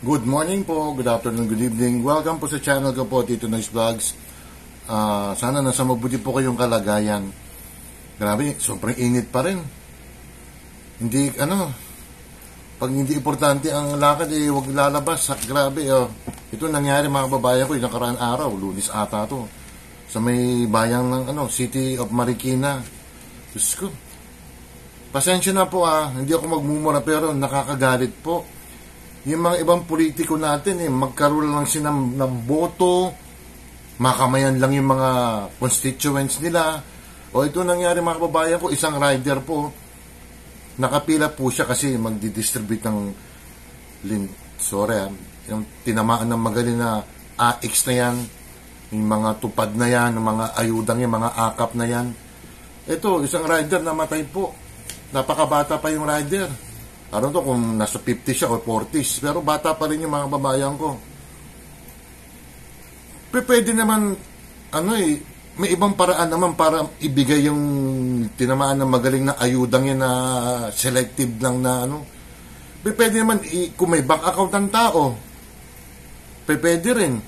Good morning po, good afternoon, good evening. Welcome po sa channel ko po, Tito Noise Vlogs. Sana nasa mabuti po kayong kalagayan. Grabe, sobrang init pa rin. Hindi, pag hindi importante ang lakad, huwag lalabas. Grabe, ito nangyari mga babayan ko, yung nakaraan araw, Lunes ata to. Sa may bayang ng, City of Marikina. Diyos ko. Pasensya na po hindi ako magmumura pero nakakagalit po. Yung mga ibang politiko natin, magkaroon lang sila ng boto, makamayan lang yung mga constituents nila. O ito nangyari mga kababayan ko, isang rider po, nakapila po siya kasi magdi-distribute ng yung tinamaan ng magaling na AX na yan, yung mga tupad na yan, yung mga ayudang yung mga akap na yan. Ito, isang rider namatay po. Napakabata pa yung rider. Ano to kung nasa 50 siya o 40s, pero bata pa rin yung mga babayan ko. Pwede naman, may ibang paraan naman para ibigay yung tinamaan ng magaling na ayudang yan na selective lang na Pwede naman, kung may bank account ng tao, pwede rin.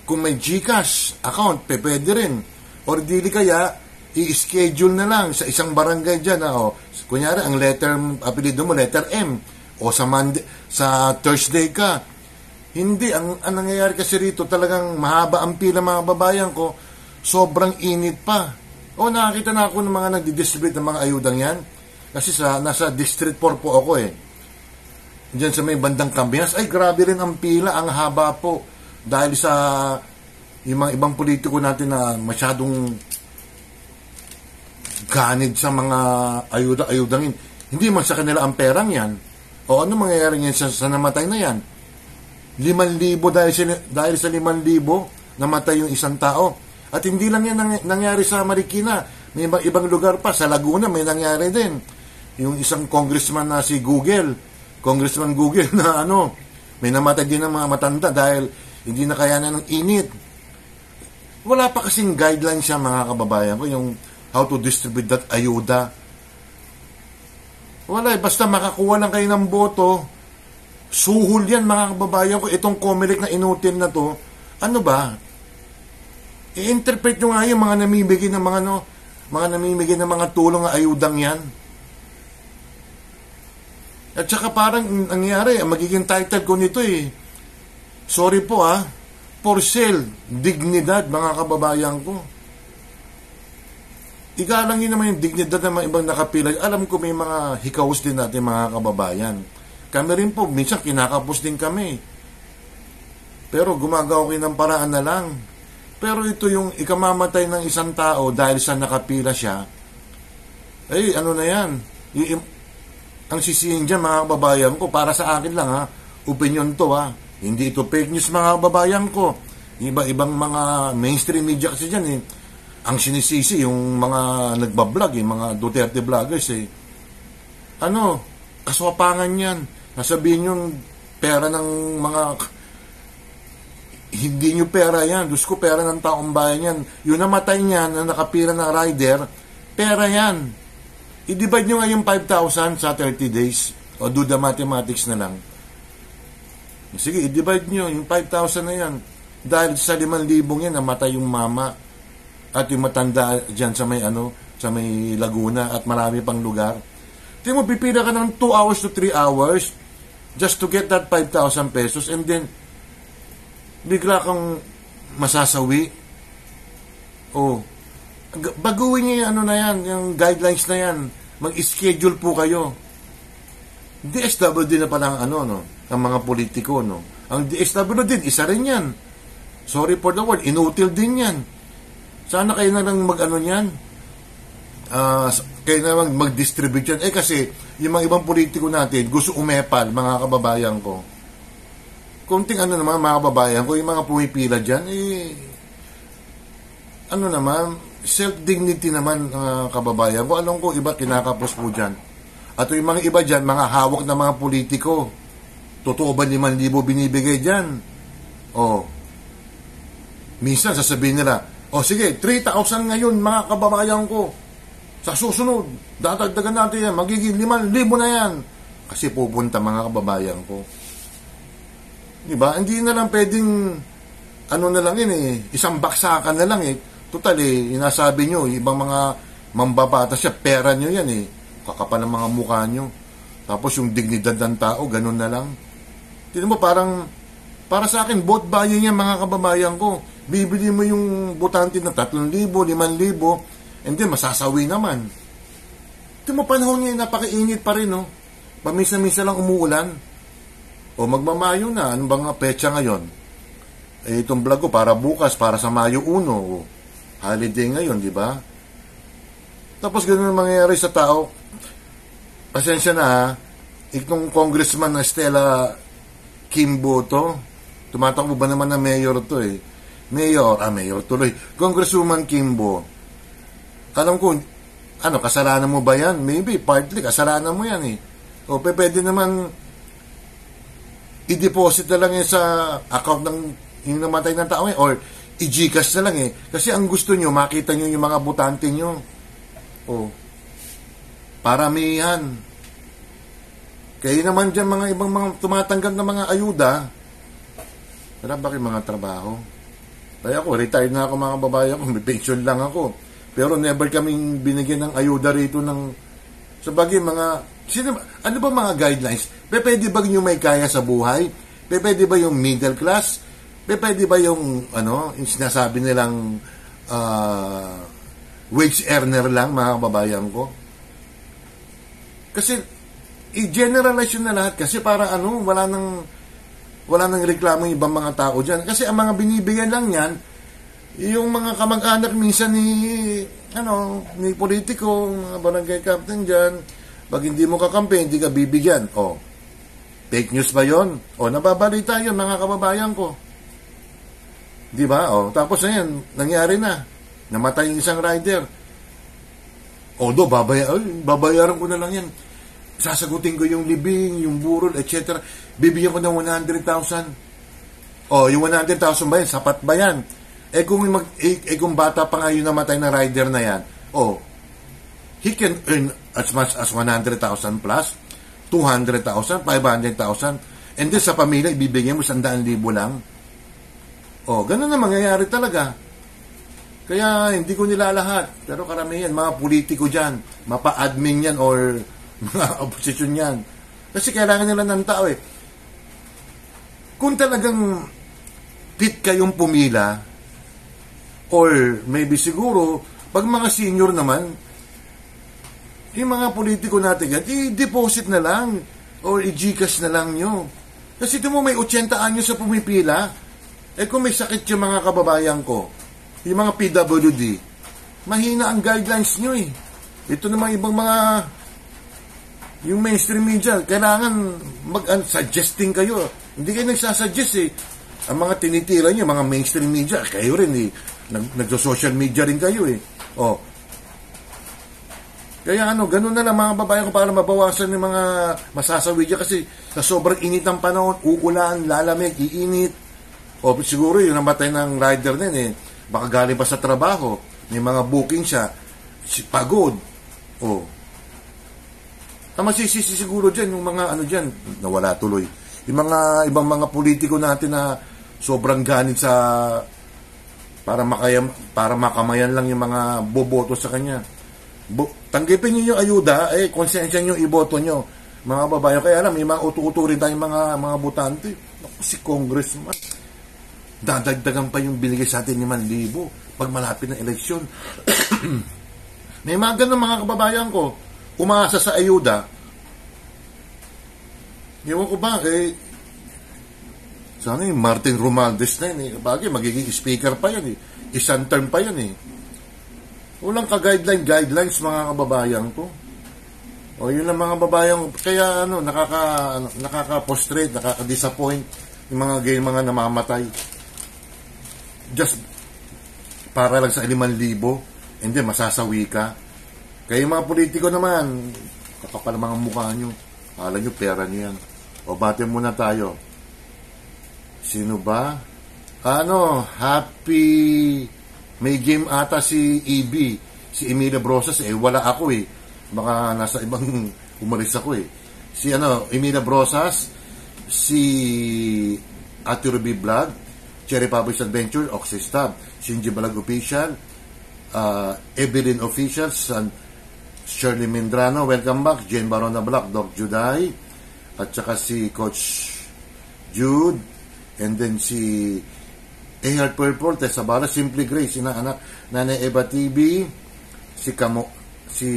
Kung may GCash account, pwede rin. Or dili kaya, i-schedule na lang sa isang barangay dyan. Kunyari, ang apelido mo, letter M. O sa Thursday ka. Hindi, ang nangyayari kasi rito, talagang mahaba ang pila mga babayan ko, sobrang init pa. Nakakita na ako ng mga nagdi-distribute ng mga ayudang yan. Kasi nasa District 4 po ako Diyan sa may bandang Campinas, ay grabe rin ang pila, ang haba po. Dahil sa yung mga ibang politiko natin na masyadong ganid sa mga ayudangin. Hindi man sa kanila ang perang yan. Ano mangyayari yan sa namatay na yan? 5,000 dahil sa 5,000 namatay yung isang tao. At hindi lang yan nangyari sa Marikina. May ibang lugar pa. Sa Laguna may nangyari din. Yung isang congressman na si Congressman Google na may namatay din ng mga matanda dahil hindi na kayanan ng init. Wala pa kasing guideline siya mga kababayan ko, yung how to distribute that ayuda. Wala basta makakuha lang kayo ng boto, suhol yan mga kababayan ko. Itong Comelec na inutil na to, i-interpret nyo nga yung mga namimigay ng mga namimigay ng mga tulong na ayudang yan. At saka parang nangyari, magiging title ko nito sorry po for sale, dignidad mga kababayan ko. Igalang yun naman yung dignidad ng mga ibang nakapila. Alam ko may mga hikaws din natin mga kababayan. Kami rin po, minsan kinakapos din kami. Pero gumagawa kayo ng paraan na lang. Pero ito yung ikamamatay ng isang tao dahil sa nakapila siya. Na yan? Ang sisihin dyan mga kababayan ko, para sa akin lang opinion to Hindi ito fake news mga kababayan ko. Iba-ibang mga mainstream media kasi dyan ang sinisisi yung mga nagbablog, yung mga Duterte vloggers kaswapangan yan. Nasabihin yung pera ng mga hindi nyo pera yan. Diyos ko, pera ng taong bayan yan. Yung namatay niyan na nakapira na rider, pera yan. I-divide nyo nga yung 5,000 sa 30 days. O do the mathematics na lang. Sige, i-divide nyo yung 5,000 na yan. Dahil sa 5,000 yan, namatay yung mama at yung matanda dyan sa may Laguna at marami pang lugar. Tingnan mo, pipila ka ng 2 hours to 3 hours just to get that 5,000 pesos and then bigla kang masasawi. Baguhin niyo yung yung guidelines na yan. Mag-schedule po kayo. DSWD na pala ang mga politiko, Ang DSWD, isa rin yan. Sorry for the word, inutil din yan. Sana kayo na lang yan. Kayo na mag-distribute yan. Kasi, yung mga ibang politiko natin, gusto umepal, mga kababayan ko. Kunting naman, mga kababayan ko, yung mga pumipila dyan, self-dignity naman, kababayan ko. Alam ko, iba kinakapos po dyan. At yung mga iba dyan, mga hawak na mga politiko. Totoo ba 5,000 binibigay dyan? Minsan sasabihin nila, sige, 3,000 ngayon mga kababayan ko. Sa susunod, dadagdagan natin yan, magiging 5,000 na yan. Kasi pupunta mga kababayan ko. Di ba? Hindi na lang pwedeng, ano na lang yun isang baksakan na lang Total inasabi nyo, ibang mga mambabatas siya, pera nyo yan Kakapal ng mga mukha nyo. Tapos yung dignidad ng tao, ganun na lang. Tignan mo, parang, para sa akin, vote buying yan mga kababayan ko. Bibili mo yung butante na 3,000, 5,000, and then masasawi naman. Tignan mo, panahon ngayon, napakainit pa rin, no? Pamisa-misa lang umuulan. O magmamayo na, ano ba nga petsa ngayon? Itong vlog ko para bukas, para sa Mayo 1, holiday ngayon, di ba? Tapos ganun ang mangyayari sa tao. Pasensya na itong congressman na Stella Kimbo to, tumatakbo ba naman na mayor to mayor tuloy, Congresswoman Kimbo. Alam ko, kasalanan mo ba yan? Maybe, partly, kasalanan mo yan O pwede naman i-deposit na lang yan sa account ng yung namatay ng tao or i-Gcash na lang Kasi ang gusto nyo, makita nyo yung mga butante nyo. Paramihan. Kaya naman dyan mga ibang mga tumatanggap ng mga ayuda, wala ba kayong mga trabaho? Kaya ako, retired na ako mga babayan ko, may pension lang ako. Pero never kaming binigyan ng ayuda rito ng, sabagay ano ba mga guidelines? Pwede ba yung may kaya sa buhay? Pwede ba yung middle class? Pwede ba yung, yung sinasabi nilang wage earner lang mga babayan ko? Kasi i-generalize yun na lahat kasi para wala nang reklamo yung ibang mga tao dyan. Kasi ang mga binibigyan lang yan, yung mga kamag-anak minsan ni politiko, mga barangay captain dyan, pag hindi mo kakampi, hindi ka bibigyan. Fake news ba yun? Nababalita yun mga kababayan ko. Di ba? Tapos na yan, nangyari na. Namatay yung isang rider. Babayaran ko na lang yan. Sasagutin ko yung libing, yung burol, etc. Bibigyan ko ng 100,000. Yung 100,000 ba yan? Sapat ba yan? Kung bata pa nga yung namatay na rider na yan, he can earn as much as 100,000 plus, 200,000, 500,000, and then sa pamilya, ibibigyan mo 100,000 lang. Ganun na mangyayari talaga. Kaya hindi ko nilalahat. Pero karamihan, mga politiko dyan, mapa-admin yan or mga opposition yan. Kasi kailangan nila ng tao Kung talagang fit kayong pumila, or maybe siguro, pag mga senior naman, yung mga politiko natin yan, i-deposit na lang, or i-Gcash na lang nyo. Kasi ito mo, may 80 anyos sa pumipila, kung may sakit yung mga kababayan ko, yung mga PWD, mahina ang guidelines nyo Ito naman ibang mga yung mainstream media, kailangan suggesting kayo. Hindi kayo nagsasuggest Ang mga tinitira nyo, mga mainstream media, kayo rin nagso-social media rin kayo Kaya ganun na lang mga babae ko para mabawasan yung mga masasawi dyan kasi sa sobrang init ng panahon, uulan, lalamig, iinit. Siguro yung namatay ng rider na baka galing pa sa trabaho, may mga booking siya, pagod. Masisisi siguro dyan yung mga dyan, nawala tuloy. Yung mga ibang mga politiko natin na sobrang ganit sa para makamayan lang yung mga boboto sa kanya. Tanggapin niyo yung ayuda, konsensya niyo iboto niyo. Mga babae, kaya alam, may mga utu-uturin tayong mga butante. Si congressman, dadagdagan pa yung binigay sa atin 5,000 pag malapit ng eleksyon. May mga ganun mga kababayan ko, umaasa sa ayuda. Ewan ko ba, sana yung Martin Romualdez na yun Bagay, magiging speaker pa yan Isang term pa yan Walang ka-guidelines mga kababayan ko. Yun lang mga babayan ko. Kaya nakaka-frustrate, nakaka-disappoint yung mga namamatay. Just para lang sa 5,000, and then masasawi ka. Kaya yung mga politiko naman, kakapal mga mukha nyo. Akala nyo, pera nyo yan. Bati muna tayo. Sino ba? Happy... May game ata si EB, si Emilia Brosas, wala ako Baka nasa ibang umalis ako Si Emilia Brosas, si Ate Ruby Vlog, Cherry Publish Adventure, Oxys Tab, Shinji Vlog Official, Evelyn Official, Shirley Mindrano, welcome back, Jane Barona Vlog, Doc Juday, at saka si Coach Jude, and then si Heart Purple, Tessa Bala, Simply Grace, inaanak, Nanay Eva TV, si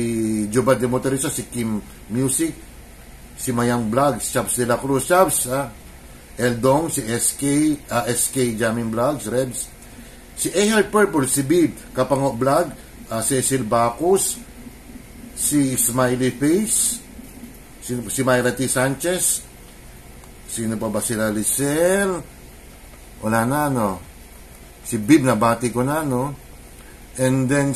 Jobad de Motorista, si Kim Music, si Mayang Vlogs, Chaps de la Cruz, Chaps, Eldong, si SK Jamming Vlogs, Rebs, si Heart Purple, si Bib, Kapango Vlog, Cecil Bacus, si Smiley Face, si Myra T. Sanchez, sino pa ba sila, Lisel, wala na, no? Si Bib, nabati ko na, no? And then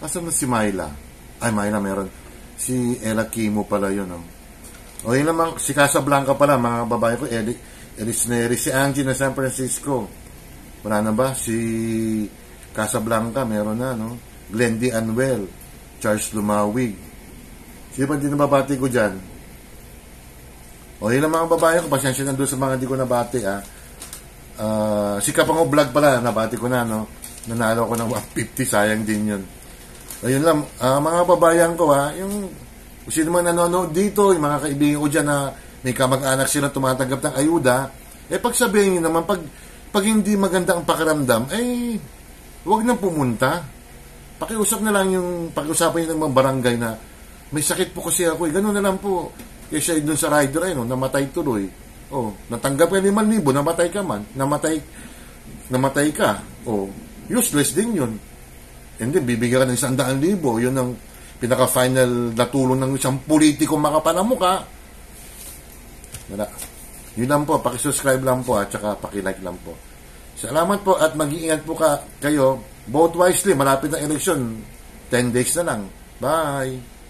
asan na si Myla? Ay, Myla meron. Si Ella Kimo pala yun, no? O, yun naman, si Casablanca pala, mga babae ko, Elis Neri, si Angie na San Francisco. Wala na ba? Si Casablanca, meron na, no? Glendy Anuel, Charles Lumawig. Sino pa din nababati ko dyan? O, yun ang mga babae ko, pasensya na doon sa mga hindi ko nabati, si Kapango Vlog pala, nabati ko na, no? Nanalo ko ng 150, sayang din yun. Ayun lang, mga babayan ko, yung sino man nanonood dito, yung mga kaibigan ko dyan na may kamag-anak sila tumatanggap ng ayuda, pagsabihin nyo naman, pag hindi maganda ang pakiramdam, huwag nang pumunta. Pakiusap na lang pag-usapan nyo ng mga barangay na may sakit po kasi ako, gano'n na lang po. Kaysa doon sa rider, namatay tuloy. Natanggap ka 5,000, namatay ka man. Namatay ka. Useless din yun. And then, bibigyan ka ng 100,000. Yun ang pinaka-final na tulong ng isang politiko makapanamuka. Yun lang po, pakisubscribe lang po at saka pakilike lang po. Salamat po at mag-iingat po kayo. Vote wisely, malapit ang eleksyon. 10 days na lang. Bye!